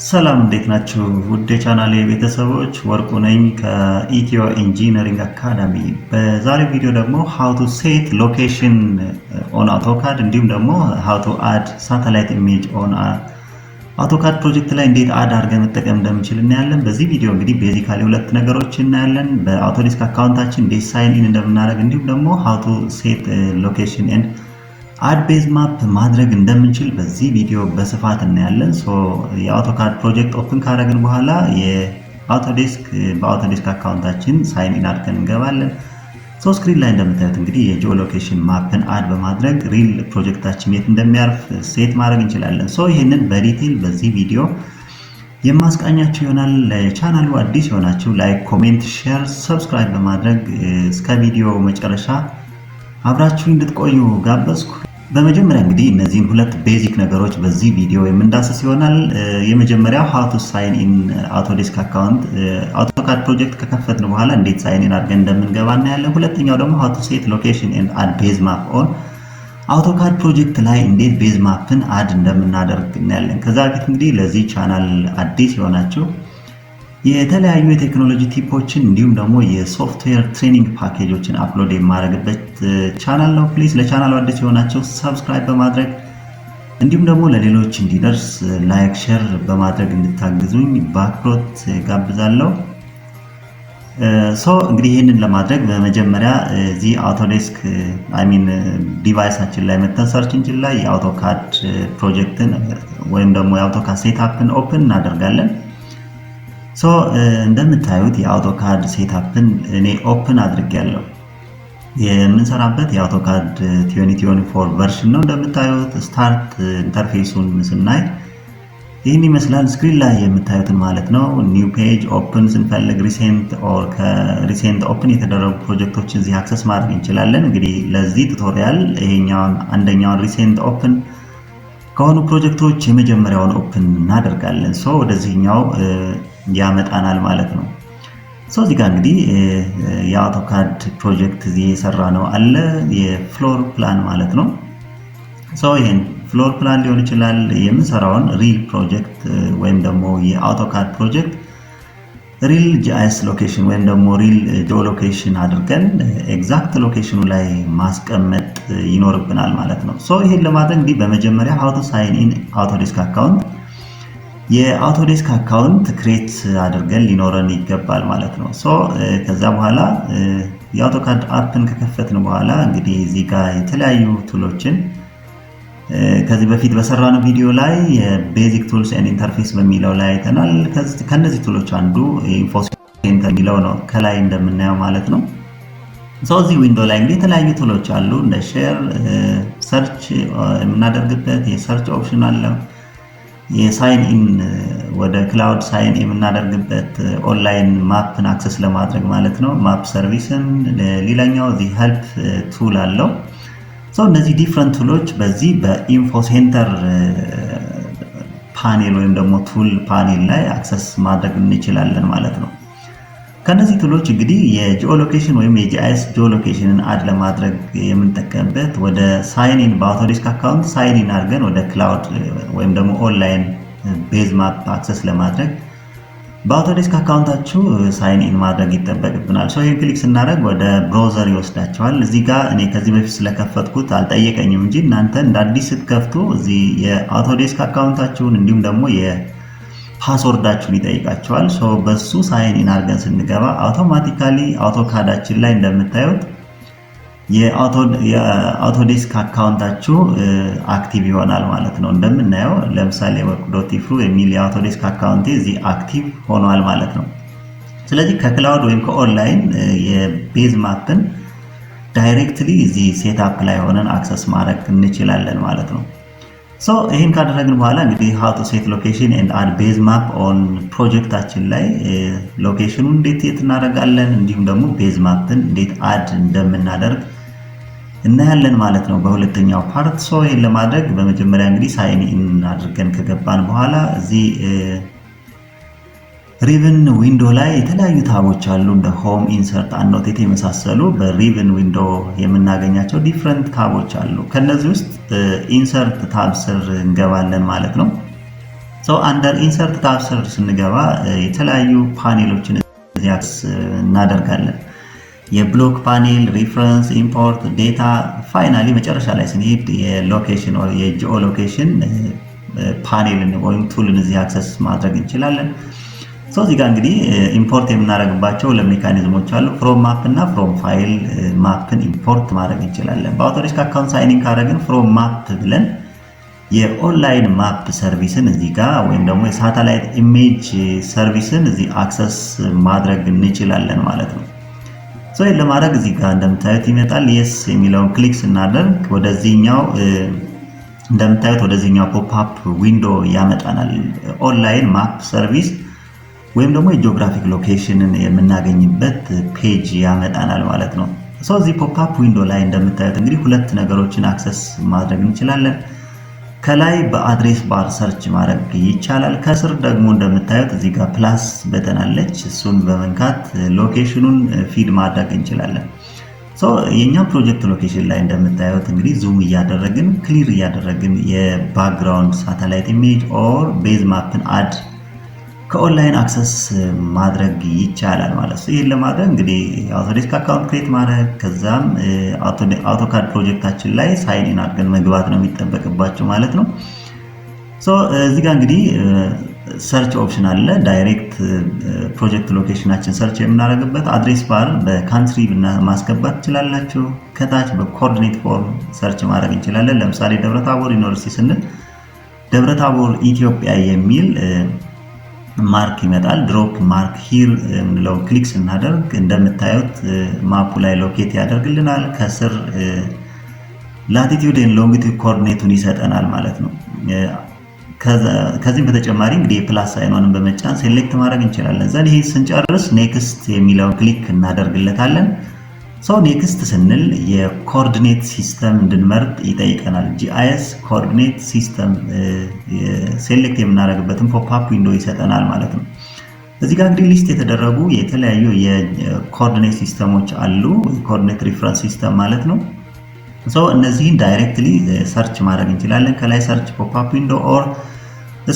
ሰላም እንዴት ናችሁ? ውድ የቻናሌ ቤተሰቦች ወርቁ ነኝ ከኢትዮ ኢንጂነሪንግ አካዳሚ። በዛሬው ቪዲዮ ደግሞ how to set location on AutoCAD እንዲሁም ደግሞ how to add satellite image on AutoCAD ፕሮጀክት ላይ እንዴት አድ አድርገን መጠቀም እንደምንችል እናያለን። በዚህ ቪዲዮ እንግዲህ ቤዚካሊ ሁለት ነገሮች እናያለን። በአውቶዴስክ አካውንታችን እንዴት ሳይን ኢን እንደምናደርግ እንዲሁም ደግሞ how to set location and አድ ቤዝ ማፕ ማድረግ እንደምንችል በዚህ ቪዲዮ በስፋት እናያለን። የአውቶካድ ፕሮጀክት ኦፕን ካደረግን በኋላ በአውቶዴስክ አካውንታችን ሳይን ኢን አድርገን እንገባለን። ስክሪን ላይ እንደምታዩት እንግዲህ የጂኦ ሎኬሽን ማፕን አድ በማድረግ ሪል ፕሮጀክታችን የት እንደሚያርፍ ሴት ማድረግ እንችላለን። ይህንን በዲቴል በዚህ ቪዲዮ የማስቃኛችሁ ይሆናል። ለቻናሉ አዲስ የሆናችሁ ላይክ፣ ኮሜንት፣ ሼር፣ ሰብስክራይብ በማድረግ እስከ ቪዲዮ መጨረሻ አብራችሁ እንድትቆዩ ጋበዝኩ። በመጀመሪያ እንግዲህ እነዚህን ሁለት ቤዚክ ነገሮች በዚህ ቪዲዮ የምንዳስስ ይሆናል። የመጀመሪያው how to sign in አውቶዴስክ አካውንት አውቶካድ ፕሮጀክት ከከፈትን በኋላ እንዴት ሳይን ኢን አድርገን እንደምንገባ እናያለን። ሁለተኛው ደግሞ how to set location and add base map on አውቶካድ ፕሮጀክት ላይ እንዴት ቤዝ ማፕን አድ እንደምናደርግ እናያለን። ከዛ በፊት እንግዲህ ለዚህ ቻናል አዲስ የሆናችሁ የተለያዩ የቴክኖሎጂ ቲፖችን እንዲሁም ደግሞ የሶፍትዌር ትሬኒንግ ፓኬጆችን አፕሎድ የማደርግበት ቻናል ነው። ፕሊዝ ለቻናሉ አዲስ የሆናችሁ ሰብስክራይብ በማድረግ እንዲሁም ደግሞ ለሌሎች እንዲደርስ ላይክ፣ ሼር በማድረግ እንድታግዙኝ በአክብሮት ጋብዛለሁ። እንግዲህ ይህንን ለማድረግ በመጀመሪያ እዚህ አውቶዴስክ ዲቫይሳችን ላይ መተን ሰርች ኢንጂን ላይ የአውቶካድ ፕሮጀክትን ወይም ደግሞ የአውቶካድ ሴትአፕን ኦፕን እናደርጋለን። እንደምታዩት የአውቶካድ ሴትአፕን እኔ ኦፕን አድርጌያለሁ። የምንሰራበት የአውቶካድ 2024 ቨርሽን ነው። እንደምታዩት ስታርት ኢንተርፌሱን ስናይ ይህን ይመስላል። ስክሪን ላይ የምታዩትን ማለት ነው። ኒው ፔጅ ኦፕን ስንፈልግ ሪሴንት ኦፕን የተደረጉ ፕሮጀክቶችን እዚህ አክሰስ ማድረግ እንችላለን። እንግዲህ ለዚህ ቱቶሪያል አንደኛውን ሪሴንት ኦፕን ከሆኑ ፕሮጀክቶች የመጀመሪያውን ኦፕን እናደርጋለን። ወደዚህኛው ያመጣናል ማለት ነው። እዚህ ጋር እንግዲህ የአውቶካድ ፕሮጀክት እዚህ የሰራ ነው አለ የፍሎር ፕላን ማለት ነው። ይሄን ፍሎር ፕላን ሊሆን ይችላል የምንሰራውን ሪል ፕሮጀክት ወይም ደግሞ የአውቶካድ ፕሮጀክት ሪል ጂአይኤስ ሎኬሽን ወይም ደግሞ ሪል ጂኦ ሎኬሽን አድርገን ኤግዛክት ሎኬሽኑ ላይ ማስቀመጥ ይኖርብናል ማለት ነው። ይሄን ለማድረግ እንግዲህ በመጀመሪያ how to sign in አውቶዴስክ አካውንት የአውቶዴስክ አካውንት ክሬት አድርገን ሊኖረን ይገባል ማለት ነው። ከዛ በኋላ የአውቶካድ አፕን ከከፈትን በኋላ እንግዲህ እዚህ ጋር የተለያዩ ቱሎችን ከዚህ በፊት በሰራነው ቪዲዮ ላይ የቤዚክ ቱልስ ኤንድ ኢንተርፌስ በሚለው ላይ አይተናል። ከነዚህ ቱሎች አንዱ ኢንፎ ሴንተር የሚለው ነው ከላይ እንደምናየው ማለት ነው። እዚህ ዊንዶ ላይ እንግዲህ የተለያዩ ቱሎች አሉ። እንደ ሼር፣ ሰርች የምናደርግበት የሰርች ኦፕሽን አለው። የሳይን ኢን ወደ ክላውድ ሳይን የምናደርግበት ኦንላይን ማፕን አክሰስ ለማድረግ ማለት ነው። ማፕ ሰርቪስን ሌላኛው እዚህ ሄልፕ ቱል አለው። እነዚህ ዲፍረንት ቱሎች በዚህ በኢንፎ ሴንተር ፓኔል ወይም ደግሞ ቱል ፓኔል ላይ አክሰስ ማድረግ እንችላለን ማለት ነው። ከነዚህ ቱሎች እንግዲህ የጂኦ ሎኬሽን ወይም የጂአይኤስ ጂኦ ሎኬሽንን አድ ለማድረግ የምንጠቀምበት ወደ ሳይን ኢን በአውቶዴስክ አካውንት ሳይን ኢን አድርገን ወደ ክላውድ ወይም ደግሞ ኦንላይን ቤዝ ማፕ አክሰስ ለማድረግ በአውቶዴስክ አካውንታችሁ ሳይን ኢን ማድረግ ይጠበቅብናል። ይህን ክሊክ ስናደርግ ወደ ብራውዘር ይወስዳቸዋል። እዚህ ጋር እኔ ከዚህ በፊት ስለከፈትኩት አልጠየቀኝም እንጂ እናንተ እንደ አዲስ ስትከፍቱ እዚህ የአውቶዴስክ አካውንታችሁን እንዲሁም ደግሞ ፓስወርዳችሁን ይጠይቃቸዋል። በሱ ሳይን ኢን አድርገን ስንገባ አውቶማቲካሊ አውቶካዳችን ላይ እንደምታዩት የአውቶዴስክ አካውንታችሁ አክቲቭ ይሆናል ማለት ነው። እንደምናየው ለምሳሌ ወርቅ.ኢፍሩ የሚል የአውቶዴስክ አካውንቴ እዚህ አክቲቭ ሆኗል ማለት ነው። ስለዚህ ከክላውድ ወይም ከኦንላይን የቤዝ ማፕን ዳይሬክትሊ እዚህ ሴትአፕ ላይ ሆነን አክሰስ ማድረግ እንችላለን ማለት ነው። ይህን ካደረግን በኋላ እንግዲህ how to set location and add base map on ፕሮጀክታችን ላይ ሎኬሽኑን እንዴት እናደርጋለን እንዲሁም ደግሞ ቤዝ ማፕን እንዴት አድ እንደምናደርግ እናያለን ማለት ነው በሁለተኛው ፓርት። ይህን ለማድረግ በመጀመሪያ እንግዲህ ሳይን ኢን አድርገን ከገባን በኋላ እዚህ ሪብን ዊንዶ ላይ የተለያዩ ታቦች አሉ እንደ ሆም፣ ኢንሰርት፣ አኖቴት የመሳሰሉ በሪብን ዊንዶ የምናገኛቸው ዲፍረንት ታቦች አሉ። ከነዚህ ውስጥ ኢንሰርት ታብ ስር እንገባለን ማለት ነው። አንደር ኢንሰርት ታብ ስር ስንገባ የተለያዩ ፓኔሎችን እዚህ እናደርጋለን። የብሎክ ፓኔል፣ ሪፈረንስ፣ ኢምፖርት፣ ዴታ፣ ፋይናሊ መጨረሻ ላይ ስንሄድ የሎኬሽን ወይ የጂኦ ሎኬሽን ፓኔልን ወይም ቱልን እዚህ አክሰስ ማድረግ እንችላለን። እዚህ ጋር እንግዲህ ኢምፖርት የምናደርግባቸው ለሜካኒዝሞች አሉ። ፍሮም ማፕ እና ፍሮም ፋይል ማፕን ኢምፖርት ማድረግ እንችላለን። በአውቶዴስክ አካውንት ሳይኒንግ ካደረግን ፍሮም ማፕ ብለን የኦንላይን ማፕ ሰርቪስን እዚህ ጋር ወይም ደግሞ የሳተላይት ኢሜጅ ሰርቪስን እዚህ አክሰስ ማድረግ እንችላለን ማለት ነው። ይህን ለማድረግ እዚህ ጋር እንደምታዩት ይመጣል። የስ የሚለውን ክሊክ ስናደርግ ወደዚህኛው እንደምታዩት ወደዚህኛው ፖፕአፕ ዊንዶ ያመጣናል። ኦንላይን ማፕ ሰርቪስ ወይም ደግሞ የጂኦግራፊክ ሎኬሽንን የምናገኝበት ፔጅ ያመጣናል ማለት ነው። እዚህ ፖፕአፕ ዊንዶ ላይ እንደምታዩት እንግዲህ ሁለት ነገሮችን አክሰስ ማድረግ እንችላለን። ከላይ በአድሬስ ባር ሰርች ማድረግ ይቻላል። ከስር ደግሞ እንደምታዩት እዚህ ጋር ፕላስ በተን አለች። እሱን በመንካት ሎኬሽኑን ፊድ ማድረግ እንችላለን። የኛ ፕሮጀክት ሎኬሽን ላይ እንደምታዩት እንግዲህ ዙም እያደረግን ክሊር እያደረግን የባክግራውንድ ሳተላይት ኢሜጅ ኦር ቤዝ ማፕን አድ ከኦንላይን አክሰስ ማድረግ ይቻላል ማለት ነው። ይህን ለማድረግ እንግዲህ አውቶዴስክ አካውንት ክሬት ማድረግ ከዛም አውቶካድ ፕሮጀክታችን ላይ ሳይን ኢን አድርገን መግባት ነው የሚጠበቅባቸው ማለት ነው። እዚህ ጋር እንግዲህ ሰርች ኦፕሽን አለ። ዳይሬክት ፕሮጀክት ሎኬሽናችን ሰርች የምናደርግበት አድሬስ ባር በካንትሪ ማስገባት ትችላላችሁ። ከታች በኮኦርዲኔት ፎርም ሰርች ማድረግ እንችላለን። ለምሳሌ ደብረታቦር ዩኒቨርሲቲ ስንል ደብረታቦር ኢትዮጵያ የሚል ማርክ ይመጣል። ድሮፕ ማርክ ሂር የምንለውን ክሊክ ስናደርግ እንደምታዩት ማፑ ላይ ሎኬት ያደርግልናል። ከስር ላቲቲዩድ ኤንድ ሎንጊቲዩድ ኮኦርዲኔቱን ይሰጠናል ማለት ነው። ከዚህም በተጨማሪ እንግዲህ የፕላስ ሳይኗንን በመጫን ሴሌክት ማድረግ እንችላለን። ዘን ይሄ ስንጨርስ ኔክስት የሚለውን ክሊክ እናደርግለታለን። ኔክስት ስንል የኮኦርዲኔት ሲስተም እንድንመርጥ ይጠይቀናል። ጂአይኤስ ኮኦርዲኔት ሲስተም ሴሌክት የምናደርግበትን ፖፕአፕ ዊንዶ ይሰጠናል ማለት ነው። እዚህ ጋር እንግዲህ ሊስት የተደረጉ የተለያዩ የኮኦርዲኔት ሲስተሞች አሉ። ኮኦርዲኔት ሪፈረንስ ሲስተም ማለት ነው። እነዚህን ዳይሬክትሊ ሰርች ማድረግ እንችላለን። ከላይ ሰርች ፖፕአፕ ዊንዶ ኦር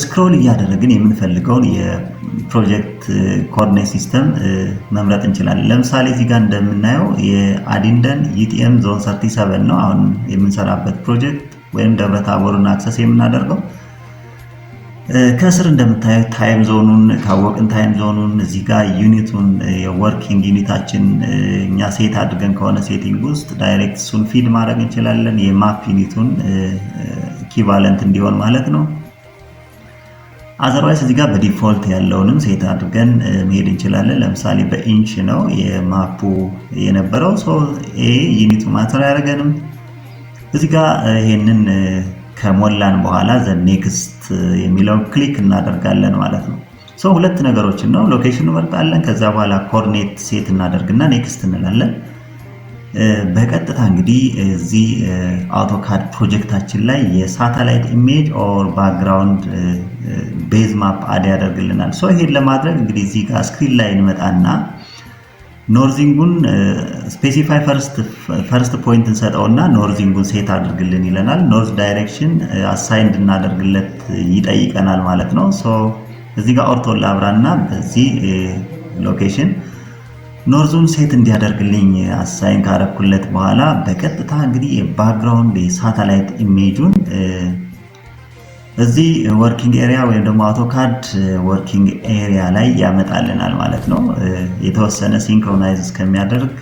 ስክሮል እያደረግን የምንፈልገውን የፕሮጀክት ኮኦርዲኔት ሲስተም መምረጥ እንችላለን። ለምሳሌ እዚህ ጋር እንደምናየው የአዲንደን ዩቲኤም ዞን 37 ነው አሁን የምንሰራበት ፕሮጀክት ወይም ደብረታቦርን አክሰስ የምናደርገው። ከስር እንደምታዩት ታይም ዞኑን ካወቅን ታይም ዞኑን እዚህ ጋር ዩኒቱን የወርኪንግ ዩኒታችን እኛ ሴት አድርገን ከሆነ ሴቲንግ ውስጥ ዳይሬክት እሱን ፊድ ማድረግ እንችላለን። የማፕ ዩኒቱን ኢኩቫለንት እንዲሆን ማለት ነው። አዘርዋይስ እዚህ ጋር በዲፎልት ያለውንም ሴት አድርገን መሄድ እንችላለን። ለምሳሌ በኢንች ነው የማፑ የነበረው። ኤ ዩኒቱ ማተር አያደርገንም። እዚህ ጋር ይሄንን ከሞላን በኋላ ዘ ኔክስት የሚለውን ክሊክ እናደርጋለን ማለት ነው። ሁለት ነገሮችን ነው ሎኬሽን እንመርጣለን። ከዛ በኋላ ኮኦርዲኔት ሴት እናደርግና ኔክስት እንላለን። በቀጥታ እንግዲህ እዚህ አውቶካድ ፕሮጀክታችን ላይ የሳተላይት ኢሜጅ ኦር ባክግራውንድ ቤዝ ማፕ አድ ያደርግልናል። ይሄን ለማድረግ እንግዲህ እዚህ ጋር ስክሪን ላይ እንመጣና ኖርዚንጉን ስፔሲፋይ ፈርስት ፖይንት እንሰጠውና ኖርዚንጉን ሴት አድርግልን ይለናል። ኖርዝ ዳይሬክሽን አሳይን እንድናደርግለት ይጠይቀናል ማለት ነው። እዚህ ጋር ኦርቶን ላብራና በዚህ ሎኬሽን ኖርዙን ሴት እንዲያደርግልኝ አሳይን ካረኩለት በኋላ በቀጥታ እንግዲህ የባክግራውንድ የሳተላይት ኢሜጁን እዚህ ወርኪንግ ኤሪያ ወይም ደግሞ አውቶካድ ወርኪንግ ኤሪያ ላይ ያመጣልናል ማለት ነው። የተወሰነ ሲንክሮናይዝ እስከሚያደርግ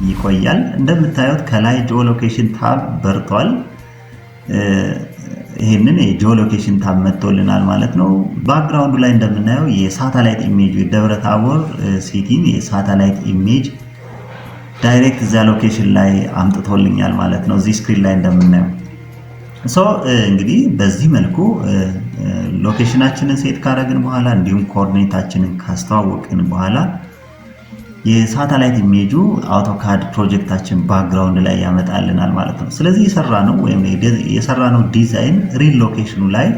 ይቆያል። እንደምታዩት ከላይ ጂኦ ሎኬሽን ታብ በርቷል። ይሄንን የጂኦ ሎኬሽን ታብ መጥቶልናል ማለት ነው። ባክግራውንዱ ላይ እንደምናየው የሳተላይት ኢሜጅ የደብረታቦር ሲቲን የሳተላይት ኢሜጅ ዳይሬክት እዛ ሎኬሽን ላይ አምጥቶልኛል ማለት ነው። እዚህ ስክሪን ላይ እንደምናየው እንግዲህ በዚህ መልኩ ሎኬሽናችንን ሴት ካደረግን በኋላ እንዲሁም ኮኦርዲኔታችንን ካስተዋወቅን በኋላ የሳተላይት ኢሜጁ አውቶካድ ፕሮጀክታችን ባክግራውንድ ላይ ያመጣልናል ማለት ነው። ስለዚህ የሰራነው ዲዛይን ሪል ሎኬሽኑ ላይ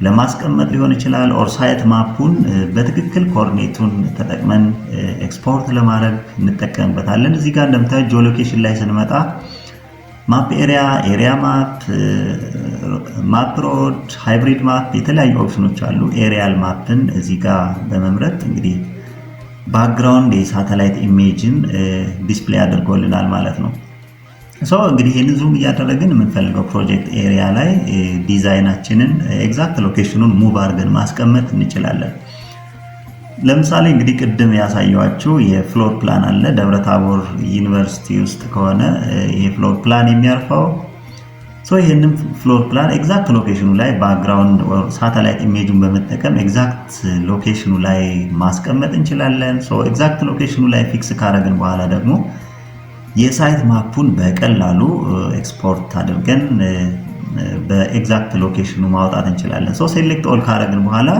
ለማስቀመጥ ሊሆን ይችላል። ኦር ሳይት ማፑን በትክክል ኮኦርዲኔቱን ተጠቅመን ኤክስፖርት ለማድረግ እንጠቀምበታለን። እዚህ ጋር እንደምታዩት ጂኦ ሎኬሽን ላይ ስንመጣ ማፕ ኤሪያ፣ ኤሪያ ማፕ፣ ማፕ ሮድ፣ ሃይብሪድ ማፕ የተለያዩ ኦፕሽኖች አሉ። ኤሪያል ማፕን እዚህ ጋር በመምረጥ እንግዲህ ባክግራውንድ የሳተላይት ኢሜጅን ዲስፕሌይ አድርጎልናል ማለት ነው። እንግዲህ ይህን ዙም እያደረግን የምንፈልገው ፕሮጀክት ኤሪያ ላይ ዲዛይናችንን ኤግዛክት ሎኬሽኑን ሙቭ አድርገን ማስቀመጥ እንችላለን። ለምሳሌ እንግዲህ ቅድም ያሳየኋችሁ የፍሎር ፕላን አለ። ደብረታቦር ዩኒቨርሲቲ ውስጥ ከሆነ ይሄ ፍሎር ፕላን የሚያርፈው ይህንን ፍሎር ፕላን ኤግዛክት ሎኬሽኑ ላይ ባክግራውንድ ሳተላይት ኢሜጁን በመጠቀም ኤግዛክት ሎኬሽኑ ላይ ማስቀመጥ እንችላለን። ኤግዛክት ሎኬሽኑ ላይ ፊክስ ካረግን በኋላ ደግሞ የሳይት ማፑን በቀላሉ ኤክስፖርት አድርገን በኤግዛክት ሎኬሽኑ ማውጣት እንችላለን። ሴሌክት ኦል ካረግን በኋላ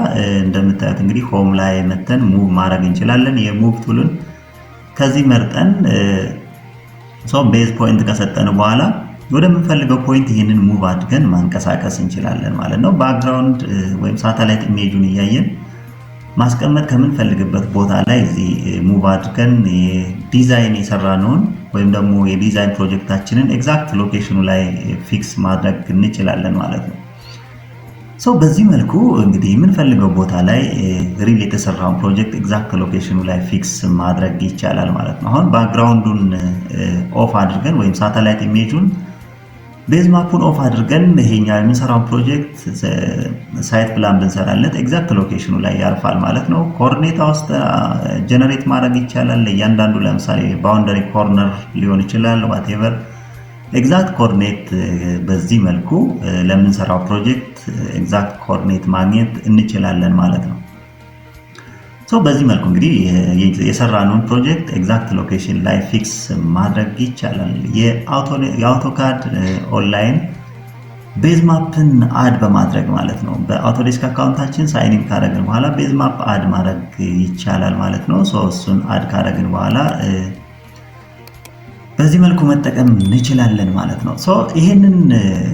እንደምታዩት እንግዲህ ሆም ላይ መተን ሙቭ ማድረግ እንችላለን። የሙቭ ቱልን ከዚህ መርጠን ቤዝ ፖይንት ከሰጠን በኋላ ወደምንፈልገው ፖይንት ይህንን ሙቭ አድርገን ማንቀሳቀስ እንችላለን ማለት ነው። ባክግራውንድ ወይም ሳተላይት ኢሜጁን እያየን ማስቀመጥ ከምንፈልግበት ቦታ ላይ እዚህ ሙቭ አድርገን ዲዛይን የሰራነውን ወይም ደግሞ የዲዛይን ፕሮጀክታችንን ኤግዛክት ሎኬሽኑ ላይ ፊክስ ማድረግ እንችላለን ማለት ነው። በዚህ መልኩ እንግዲህ የምንፈልገው ቦታ ላይ ሪል የተሰራውን ፕሮጀክት ኤግዛክት ሎኬሽኑ ላይ ፊክስ ማድረግ ይቻላል ማለት ነው። አሁን ባክግራውንዱን ኦፍ አድርገን ወይም ሳተላይት ኢሜጁን ቤዝ ማፑን ኦፍ አድርገን ይሄኛው የምንሰራው ፕሮጀክት ሳይት ፕላን ብንሰራለት ኤግዛክት ሎኬሽኑ ላይ ያርፋል ማለት ነው። ኮኦርዲኔታ ውስጥ ጀነሬት ማድረግ ይቻላል። እያንዳንዱ ለምሳሌ ባውንደሪ ኮርነር ሊሆን ይችላል ዋቴቨር ኤግዛክት ኮኦርዲኔት በዚህ መልኩ ለምንሰራው ፕሮጀክት ኤግዛክት ኮኦርዲኔት ማግኘት እንችላለን ማለት ነው። በዚህ መልኩ እንግዲህ የሰራነውን ፕሮጀክት ኤግዛክት ሎኬሽን ላይ ፊክስ ማድረግ ይቻላል። የአውቶካድ ኦንላይን ቤዝ ማፕን አድ በማድረግ ማለት ነው። በአውቶዴስክ አካውንታችን ሳይን ኢን ካደረግን በኋላ ቤዝ ማፕ አድ ማድረግ ይቻላል ማለት ነው። እሱን አድ ካደረግን በኋላ በዚህ መልኩ መጠቀም እንችላለን ማለት ነው። ይሄንን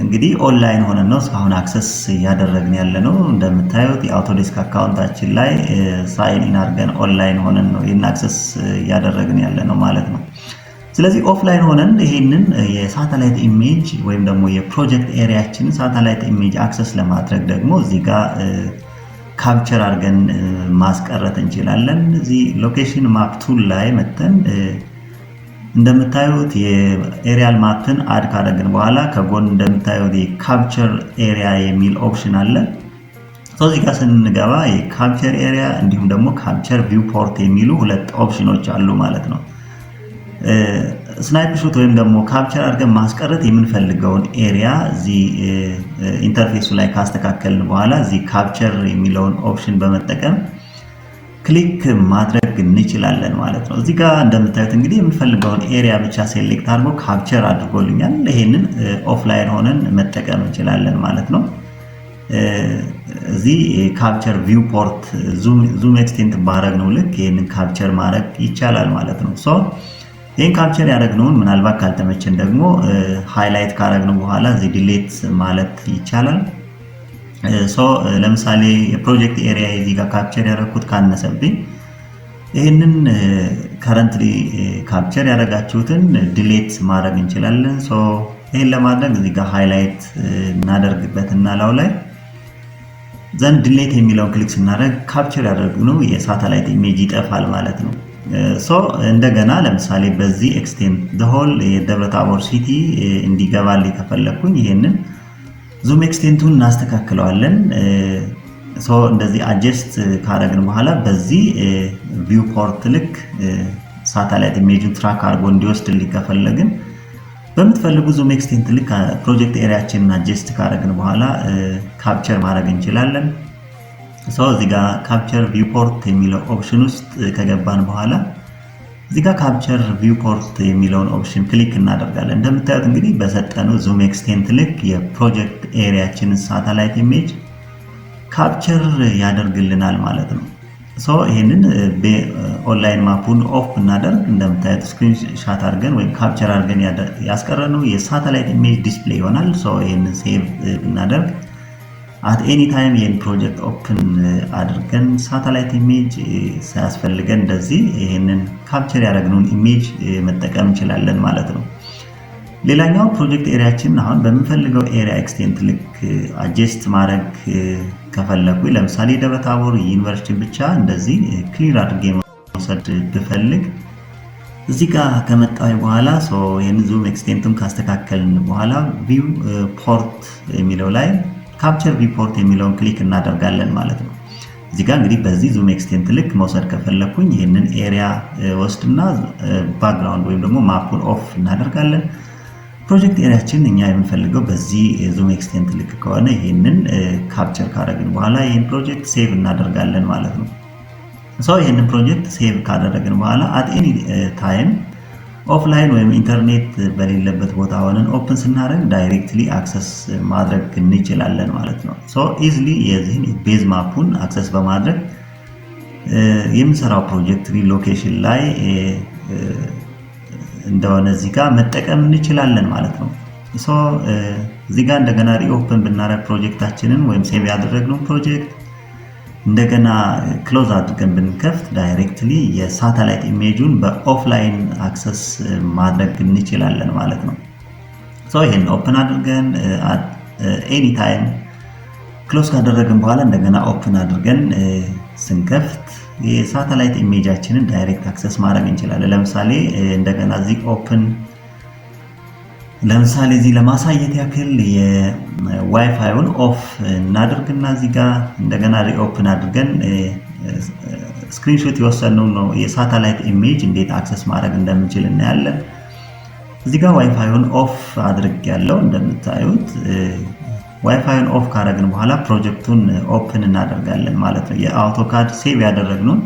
እንግዲህ ኦንላይን ሆነን ነው እስካሁን አክሰስ እያደረግን ያለ ነው። እንደምታዩት የአውቶዴስክ አካውንታችን ላይ ሳይን ኢን አድርገን ኦንላይን ሆነን ነው ይሄን አክሰስ እያደረግን ያለ ነው ማለት ነው። ስለዚህ ኦፍላይን ሆነን ይሄንን የሳተላይት ኢሜጅ ወይም ደግሞ የፕሮጀክት ኤሪያችንን ሳተላይት ኢሜጅ አክሰስ ለማድረግ ደግሞ እዚህ ጋር ካፕቸር አድርገን ማስቀረት እንችላለን። እዚህ ሎኬሽን ማፕ ቱል ላይ መተን እንደምታዩት የኤሪያል ማፕን አድ ካደረግን በኋላ ከጎን እንደምታዩት የካፕቸር ኤሪያ የሚል ኦፕሽን አለ። እዚህ ጋር ስንገባ የካፕቸር ኤሪያ እንዲሁም ደግሞ ካፕቸር ቪው ፖርት የሚሉ ሁለት ኦፕሽኖች አሉ ማለት ነው። ስናይፕ ሹት ወይም ደግሞ ካፕቸር አድርገን ማስቀረት የምንፈልገውን ኤሪያ እዚህ ኢንተርፌሱ ላይ ካስተካከልን በኋላ እዚህ ካፕቸር የሚለውን ኦፕሽን በመጠቀም ክሊክ ማድረግ እንችላለን ማለት ነው። እዚህ ጋር እንደምታዩት እንግዲህ የምንፈልገውን ኤሪያ ብቻ ሴሌክት አድርጎ ካፕቸር አድርጎልኛል። ይሄንን ኦፍላይን ሆነን መጠቀም እንችላለን ማለት ነው። እዚህ ካፕቸር ቪው ፖርት ዙም ኤክስቴንት ባረግ ነው ልክ ይሄንን ካፕቸር ማድረግ ይቻላል ማለት ነው። ይሄን ካፕቸር ያደረግነውን ምናልባት ካልተመቸን ደግሞ ሃይላይት ካደረግነው በኋላ እዚህ ዲሌት ማለት ይቻላል። ለምሳሌ የፕሮጀክት ኤሪያ እዚህ ጋር ካፕቸር ያደረኩት ካነሰብኝ ይህንን ከረንትሊ ካፕቸር ያደረጋችሁትን ዲሌት ማድረግ እንችላለን። ይህን ለማድረግ እዚህ ጋር ሃይላይት እናደርግበትና ላው ላይ ዘንድ ዲሌት የሚለውን ክሊክ ስናደርግ ካፕቸር ያደረግነው የሳተላይት ኢሜጅ ይጠፋል ማለት ነው። እንደገና ለምሳሌ በዚህ ኤክስቴንድ ዘ ሆል የደብረታቦር ሲቲ እንዲገባል ከፈለኩኝ ይሄንን ዙም ኤክስቴንቱን እናስተካክለዋለን። እንደዚህ አጀስት ካደረግን በኋላ በዚህ ቪው ፖርት ልክ ሳተላይት ኢሜጁን ትራክ አድርጎ እንዲወስድልኝ ከፈለግን በምትፈልጉ ዙም ኤክስቴንት ልክ ፕሮጀክት ኤሪያችንን አጀስት ካደረግን በኋላ ካፕቸር ማድረግ እንችላለን። እዚህ ጋር ካፕቸር ቪው ፖርት የሚለው ኦፕሽን ውስጥ ከገባን በኋላ እዚህ ጋር ካፕቸር ቪው ፖርት የሚለውን ኦፕሽን ክሊክ እናደርጋለን። እንደምታዩት እንግዲህ በሰጠነው ዙም ኤክስቴንት ልክ የፕሮጀክት ኤሪያችንን ሳተላይት ኢሜጅ ካፕቸር ያደርግልናል ማለት ነው። ይሄንን ኦንላይን ማፑን ኦፍ ብናደርግ እንደምታዩት ስክሪን ሻት አድርገን ወይም ካፕቸር አድርገን ያስቀረነው የሳተላይት ኢሜጅ ዲስፕሌይ ይሆናል። ይሄንን ሴቭ ብናደርግ አት ኤኒ ታይም ይሄን ፕሮጀክት ኦፕን አድርገን ሳተላይት ኢሜጅ ሳያስፈልገን እንደዚህ ይሄንን ካፕቸር ያደረግነውን ኢሜጅ መጠቀም እንችላለን ማለት ነው። ሌላኛው ፕሮጀክት ኤሪያችን አሁን በምንፈልገው ኤሪያ ኤክስቴንት ልክ አጀስት ማድረግ ከፈለኩ ለምሳሌ ደብረ ታቦር ዩኒቨርሲቲ ብቻ እንደዚህ ክሊር አድርጌ መውሰድ ብፈልግ እዚህ ጋር ከመጣሁ በኋላ ይህን ዙም ኤክስቴንቱን ካስተካከልን በኋላ ቪው ፖርት የሚለው ላይ ካፕቸር ቪው ፖርት የሚለውን ክሊክ እናደርጋለን ማለት ነው። እዚህ ጋር እንግዲህ በዚህ ዙም ኤክስቴንት ልክ መውሰድ ከፈለኩኝ ይህንን ኤሪያ ወስድና ባክግራውንድ ወይም ደግሞ ማፑን ኦፍ እናደርጋለን። ፕሮጀክት ኤሪያችን እኛ የምንፈልገው በዚህ ዙም ኤክስቴንት ልክ ከሆነ ይህንን ካፕቸር ካደረግን በኋላ ይህን ፕሮጀክት ሴቭ እናደርጋለን ማለት ነው። ይህንን ፕሮጀክት ሴቭ ካደረግን በኋላ አት ኤኒ ታይም ኦፍላይን ወይም ኢንተርኔት በሌለበት ቦታ ሆነን ኦፕን ስናደርግ ዳይሬክትሊ አክሰስ ማድረግ እንችላለን ማለት ነው። ኢዝሊ የዚህን ቤዝ ማፑን አክሰስ በማድረግ የምንሰራው ፕሮጀክት ሪሎኬሽን ላይ እንደሆነ እዚህ ጋር መጠቀም እንችላለን ማለት ነው። እዚህ ጋር እንደገና ሪኦፕን ብናደርግ ፕሮጀክታችንን ወይም ሴቭ ያደረግነው ፕሮጀክት እንደገና ክሎዝ አድርገን ብንከፍት ዳይሬክትሊ የሳተላይት ኢሜጁን በኦፍላይን አክሰስ ማድረግ እንችላለን ማለት ነው። ይሄን ኦፕን አድርገን ኤኒ ታይም ክሎዝ ካደረግን በኋላ እንደገና ኦፕን አድርገን ስንከፍት የሳተላይት ኢሜጃችንን ዳይሬክት አክሰስ ማድረግ እንችላለን። ለምሳሌ እንደገና እዚህ ኦፕን ለምሳሌ እዚህ ለማሳየት ያክል የዋይፋይውን ኦፍ እናድርግና እዚህ ጋር እንደገና ሪኦፕን አድርገን ስክሪንሾት የወሰነው ነው የሳተላይት ኢሜጅ እንዴት አክሰስ ማድረግ እንደምንችል እናያለን። እዚህ ጋር ዋይፋይውን ኦፍ አድርግ ያለው እንደምታዩት ዋይፋይን ኦፍ ካደረግን በኋላ ፕሮጀክቱን ኦፕን እናደርጋለን ማለት ነው። የአውቶካድ ሴቭ ያደረግነው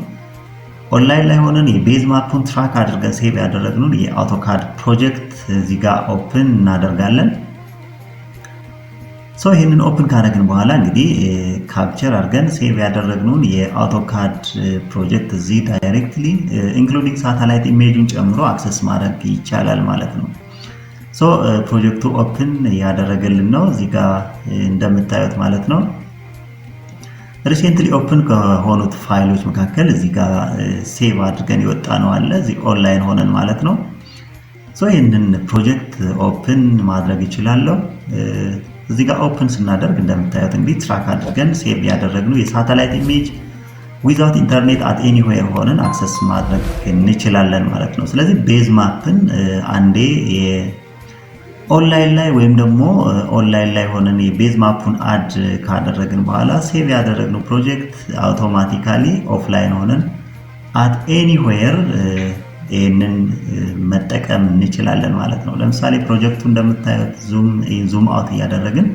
ኦንላይን ላይ ሆነን የቤዝ ማፑን ትራክ አድርገን ሴቭ ያደረግነው የአውቶካድ ፕሮጀክት እዚህ ጋር ኦፕን እናደርጋለን። ይህንን ኦፕን ካደረግን በኋላ እንግዲህ ካፕቸር አድርገን ሴቭ ያደረግነውን የአውቶካድ ፕሮጀክት እዚህ ዳይሬክትሊ ኢንክሉዲንግ ሳተላይት ኢሜጁን ጨምሮ አክሰስ ማድረግ ይቻላል ማለት ነው። ፕሮጀክቱ ኦፕን ያደረገልን ነው እዚህ ጋር እንደምታዩት ማለት ነው። ሪሴንትሊ ኦፕን ከሆኑት ፋይሎች መካከል እዚህ ጋር ሴቭ አድርገን የወጣ ነው አለ እዚህ ኦንላይን ሆነን ማለት ነው። ይህንን ፕሮጀክት ኦፕን ማድረግ ይችላለሁ። እዚህ ጋር ኦፕን ስናደርግ እንደምታዩት እንግዲህ ትራክ አድርገን ሴቭ ያደረግነው የሳተላይት ኢሜጅ ዊዛውት ኢንተርኔት አት ኤኒዌር ሆነን አክሰስ ማድረግ እንችላለን ማለት ነው። ስለዚህ ቤዝ ማፕን አንዴ ኦንላይን ላይ ወይም ደግሞ ኦንላይን ላይ ሆነን የቤዝ ማፑን አድ ካደረግን በኋላ ሴቭ ያደረግነው ፕሮጀክት አውቶማቲካሊ ኦፍላይን ሆነን አት ኤኒዌር ይህንን መጠቀም እንችላለን ማለት ነው። ለምሳሌ ፕሮጀክቱ እንደምታዩት ዙም አውት እያደረግን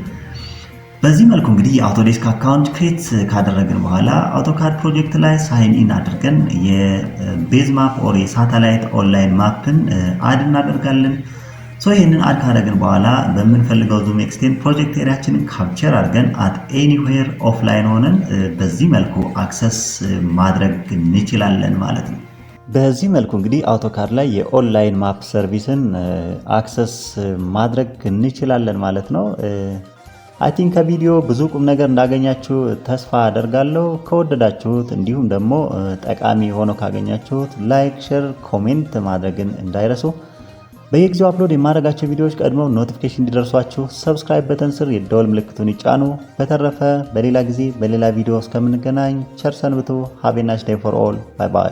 በዚህ መልኩ እንግዲህ የአውቶዴስክ አካውንት ክሬት ካደረግን በኋላ አውቶካድ ፕሮጀክት ላይ ሳይን ኢን አድርገን የቤዝ ማፕ ኦር የሳተላይት ኦንላይን ማፕን አድ እናደርጋለን። ይህንን አድ ካደረግን በኋላ በምንፈልገው ዙም ኤክስቴንት ፕሮጀክት ኤሪያችንን ካፕቸር አድርገን አት ኤኒዌር ኦፍላይን ሆነን በዚህ መልኩ አክሰስ ማድረግ እንችላለን ማለት ነው። በዚህ መልኩ እንግዲህ አውቶካድ ላይ የኦንላይን ማፕ ሰርቪስን አክሰስ ማድረግ እንችላለን ማለት ነው። አይ ቲንክ ከቪዲዮ ብዙ ቁም ነገር እንዳገኛችሁ ተስፋ አደርጋለሁ። ከወደዳችሁት እንዲሁም ደግሞ ጠቃሚ ሆኖ ካገኛችሁት ላይክ፣ ሼር፣ ኮሜንት ማድረግን እንዳይረሱ። በየጊዜው አፕሎድ የማድረጋቸው ቪዲዮዎች ቀድመው ኖቲፊኬሽን እንዲደርሷችሁ ሰብስክራይብ በተን ስር የደወል ምልክቱን ይጫኑ። በተረፈ በሌላ ጊዜ በሌላ ቪዲዮ እስከምንገናኝ ቸር ሰንብቱ። ሃቭ ኤ ናይስ ዴይ ፎር ኦል። ባይ ባይ።